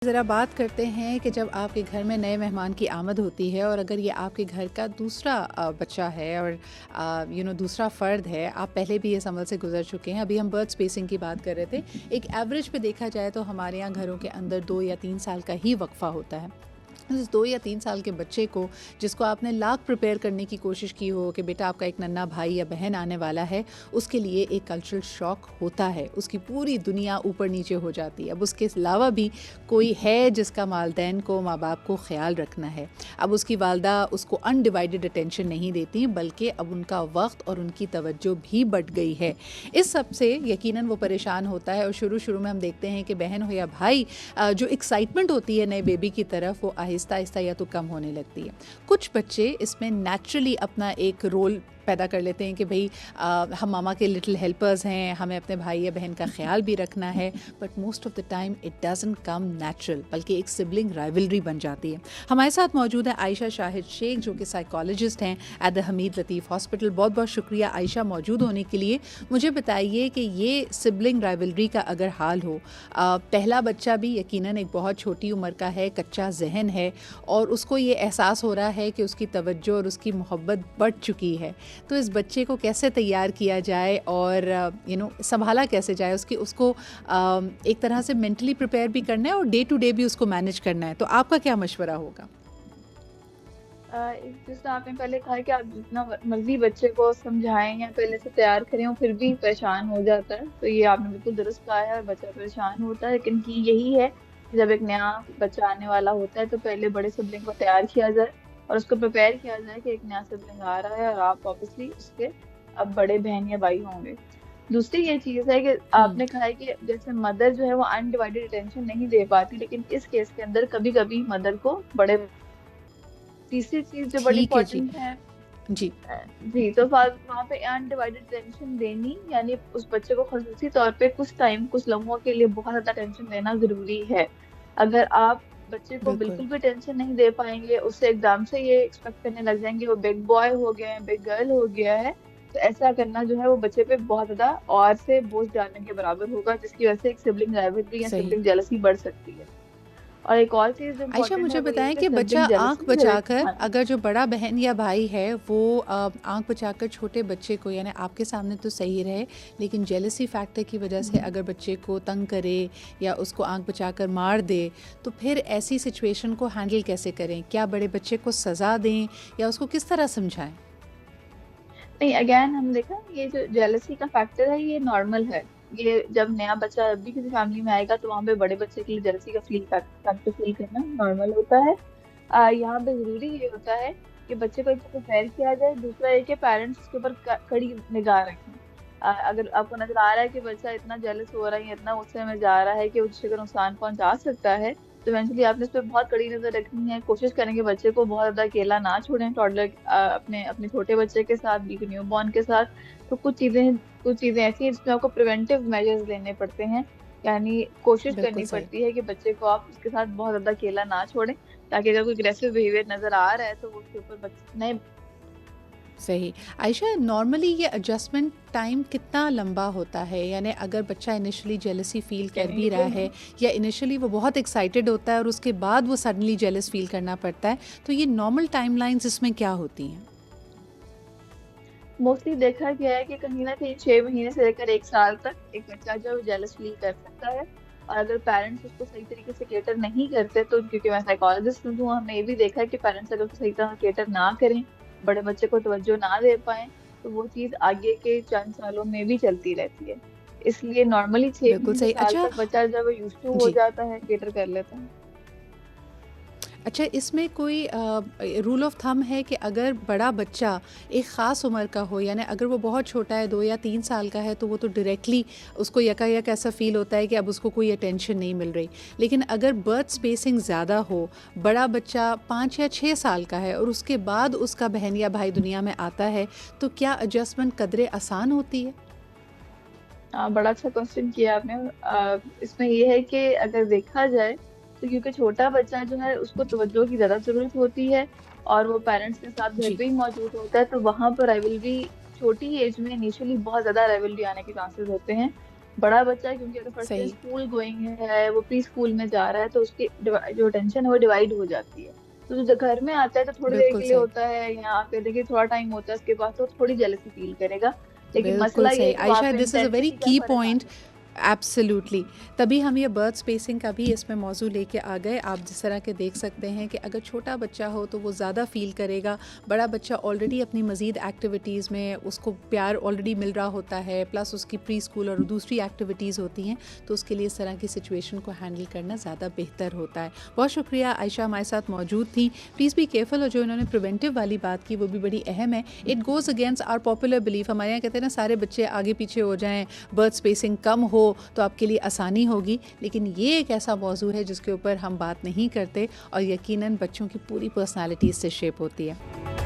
ज़रा बात करते हैं कि जब आपके घर में नए मेहमान की आमद होती है और अगर ये आपके घर का दूसरा बच्चा है और दूसरा फ़र्द है, आप पहले भी इस अमल से गुज़र चुके हैं। अभी हम बर्थ स्पेसिंग की बात कर रहे थे। एक एवरेज पे देखा जाए तो हमारे यहाँ घरों के अंदर 2 या 3 साल का ही वक्फ़ा होता है। उस 2 या 3 साल के बच्चे को, जिसको आपने लाख प्रिपेयर करने की कोशिश की हो कि बेटा आपका एक नन्हा भाई या बहन आने वाला है, उसके लिए एक कल्चरल शॉक होता है। उसकी पूरी दुनिया ऊपर नीचे हो जाती है। अब उसके अलावा भी कोई है जिसका वालिदैन को, माँ बाप को ख़्याल रखना है। अब उसकी वालदा उसको अनडिवाइडेड अटेंशन नहीं देती, बल्कि अब उनका वक्त और उनकी तवज्जो भी बढ़ गई है। इस सब से यकीनन वो परेशान होता है और शुरू में हम देखते हैं कि बहन हो या भाई, जो एक्साइटमेंट होती है नए बेबी की तरफ, वो आहिस्ता आहिस्ता या तो कम होने लगती है। कुछ बच्चे इसमें नेचुरली अपना एक रोल पैदा कर लेते हैं कि भाई हम मामा के लिटिल हेल्पर्स हैं, हमें अपने भाई या बहन का ख्याल भी रखना है। But most of the time it doesn't come natural, बल्कि एक सिबलिंग राइवलरी बन जाती है। हमारे साथ मौजूद है आयशा शाहिद शेख, जो कि साइकोलॉजिस्ट हैं at the Hamid Latif hospital. बहुत बहुत शुक्रिया आयशा मौजूद होने के लिए। मुझे बताइए कि ये सिबलिंग राइवलरी का अगर हाल हो, पहला बच्चा भी यकीनन एक बहुत छोटी उम्र का है, कच्चा जहन है और उसको ये एहसास हो रहा है कि उसकी तवज्जो और उसकी मोहब्बत बढ़ चुकी है, तो इस बच्चे को कैसे तैयार किया जाए और संभाला कैसे जाए, उसको एक तरह से मेंटली प्रिपेयर भी करना है और डे टू डे भी उसको मैनेज करना है। तो आपका क्या मशवरा होगा? जैसे आपने पहले कहा कि आप जितना मर्जी बच्चे को समझाएं या पहले से तैयार करें वो फिर भी परेशान हो जाता है, तो ये आपने बिल्कुल दुरुस्त कहा है और बच्चा परेशान होता है। लेकिन की यही है कि जब एक नया बच्चा आने वाला होता है तो पहले बड़े सिबलिंग को तैयार किया जाए और उसको प्रिपेयर किया जाए कि एक नया सिबलिंग आ रहा है और आप ऑब्वियसली उसके अब बड़े बहन या भाई होंगे। दूसरी ये चीज है कि आपने कहा है कि जैसे मदर जो है वो अनडिवाइडेड अटेंशन नहीं दे पाती, लेकिन इस केस के अंदर कभी कभी मदर को बड़े। तीसरी चीज जो बड़ी ठीक है जी। इंपॉर्टेंट है, जी। जी, तो वहाँ पे अनडिवाइडेड टेंशन देनी, यानी उस बच्चे को खसूसी तौर पे कुछ टाइम, कुछ लम्हों के लिए बहुत ज्यादा टेंशन देना जरूरी है। अगर आप बच्चे को बिल्कुल। बिल्कुल भी टेंशन नहीं दे पाएंगे, उससे एकदम से ये एक्सपेक्ट करने लग जाएंगे वो बिग बॉय हो गया है, बिग गर्ल हो गया है, तो ऐसा करना जो है वो बच्चे पे बहुत ज्यादा और से बोझ डालने के बराबर होगा, जिसकी वजह से एक सिबलिंग राइवलरी या सही। सिबलिंग जेलसी बढ़ सकती है। और एक और चीज जो आयशा, इम्पोर्टेंट है मुझे वो ये है बताएं कि कि बच्चा सिबलिंग आंख जेलसी बचाकर, हाँ। अगर जो बड़ा बहन या भाई है वो आंख बचाकर छोटे बच्चे को, यानी आपके सामने तो सही रहे, लेकिन जेलसी फैक्टर की वजह से अगर बच्चे को तंग करे या उसको आंख बचाकर मार दे, तो फिर ऐसी सिचुएशन को हैंडल कैसे करें? क्या बड़े बच्चे को सज़ा दें या उसको किस तरह समझाएं? नहीं, अगेन हम देखा ये जो जेलसी का फैक्टर है ये नॉर्मल है। ये जब नया बच्चा जब भी किसी फैमिली में आएगा तो वहाँ पे बड़े बच्चे के लिए जेलसी का फैक्टर फील करना नॉर्मल होता है। यहाँ पे जरूरी ये होता है कि बच्चे को एक तो प्रिपेयर किया जाए, दूसरा ये कि पेरेंट्स उसके ऊपर कड़ी निगाह रखें। अगर आपको नजर आ रहा है कि बच्चा इतना जेलस हो रहा है, इतना गुस्से में जा रहा है कि उससे अगर नुकसान पहुंचा सकता है, तो इवेंचुअली आपने इस पर बहुत कड़ी नजर रखनी है। कोशिश करेंगे बच्चे को बहुत ज्यादा अकेला ना छोड़ें, टॉडलर अपने अपने छोटे बच्चे के साथ भी, न्यू बॉर्न के साथ। तो कुछ चीजें ऐसी हैं जिसमें आपको प्रिवेंटिव मेजर्स लेने पड़ते हैं, यानी कोशिश बिल्कुल करनी सही। पड़ती है कि बच्चे को आप उसके साथ बहुत ज्यादा अकेला ना छोड़ें, ताकि अगर कोई अग्रेसिव बिहेवियर नजर आ रहा है तो वो उसके ऊपर नए। सही। आयशा, नॉर्मली ये एडजस्टमेंट टाइम कितना लंबा होता है? यानी अगर बच्चा इनिशियली जेलसी फ़ील कर भी रहा है या इनिशियली वो बहुत एक्साइटेड होता है और उसके बाद वो सडनली जेलस फ़ील करना पड़ता है, तो ये नॉर्मल टाइमलाइंस इसमें क्या होती हैं? मोस्टली देखा गया है कि कहीं ना कहीं 6 महीने से लेकर 1 साल तक एक बच्चा जो जेलस फील कर सकता है। और अगर पेरेंट्स उसको सही तरीके से केटर नहीं करते, तो क्योंकि मैं साइकोलॉजिस्ट हूँ, हमने ये भी देखा है कि पेरेंट्स अगर उसको सही तरह केटर ना करें, बड़े बच्चे को तवज्जो ना दे पाए, तो वो चीज आगे के चंद सालों में भी चलती रहती है। इसलिए नॉर्मली छह बिल्कुल महीने सही। साल अच्छा। तक बच्चा जब यूज टू हो जी। जाता है, केटर कर लेता है। अच्छा, इसमें कोई रूल ऑफ थंब है कि अगर बड़ा बच्चा एक ख़ास उम्र का हो, यानी अगर वो बहुत छोटा है, 2 या 3 साल का है, तो वो तो डायरेक्टली उसको यकायक ऐसा फ़ील होता है कि अब उसको कोई अटेंशन नहीं मिल रही। लेकिन अगर बर्थ स्पेसिंग ज़्यादा हो, बड़ा बच्चा 5 या 6 साल का है और उसके बाद उसका बहन या भाई दुनिया में आता है, तो क्या एडजस्टमेंट कदरे आसान होती है? बड़ा अच्छा क्वेश्चन किया आपने। इसमें ये है कि अगर देखा जाए तो क्योंकि छोटा बच्चा जो है उसको तवज्जो की ज्यादा जरूरत होती है और वो पेरेंट्स के साथ घर जी। पे ही मौजूद होता है, तो वहां पर राइवलरी छोटी एज में इनिशियली बहुत ज्यादा राइवलरी आने के चांसेस होते हैं। बड़ा बच्चा क्योंकि अगर फर्स्ट डे सही, स्कूल गोइंग है, वो प्री स्कूल में जा रहा है, तो उसकी जो टेंशन है वो डिवाइड हो जाती है। तो जो घर में आता है तो थोड़ी देर बिल्कुल के लिए सही, होता है, यहाँ पे देखिए थोड़ा टाइम होता है, उसके बाद तो थोड़ी जेलसी फील करेगा। लेकिन बिल्कुल मसला ये सही। है कि वहां आयशा, पे this is a very intensity का की फर्क आ पॉइंट। जाता है। एब्सोल्युटली। तभी हम ये बर्थ स्पेसिंग का भी इसमें मौजू लेके आ गए। आप जिस तरह के देख सकते हैं कि अगर छोटा बच्चा हो तो वो ज़्यादा फ़ील करेगा, बड़ा बच्चा ऑलरेडी अपनी मज़ीद एक्टिविटीज़ में उसको प्यार ऑलरेडी मिल रहा होता है, प्लस उसकी प्री स्कूल और दूसरी एक्टिविटीज़ होती हैं, तो उसके लिए इस तरह की सिचुएशन को हैंडल करना ज़्यादा बेहतर होता है। बहुत शुक्रिया, आयशा हमारे साथ मौजूद थी। प्लीज़ बी केयरफुल, और जो इन्होंने प्रिवेंटिव वाली बात की वो भी बड़ी अहम है। It goes against our popular belief. हमारे यहाँ कहते हैं ना, सारे बच्चे आगे पीछे हो जाएँ, बर्थ स्पेसिंग कम हो तो आपके लिए आसानी होगी, लेकिन ये एक ऐसा मौजू है जिसके ऊपर हम बात नहीं करते, और यकीनन बच्चों की पूरी पर्सनालिटी इससे शेप होती है।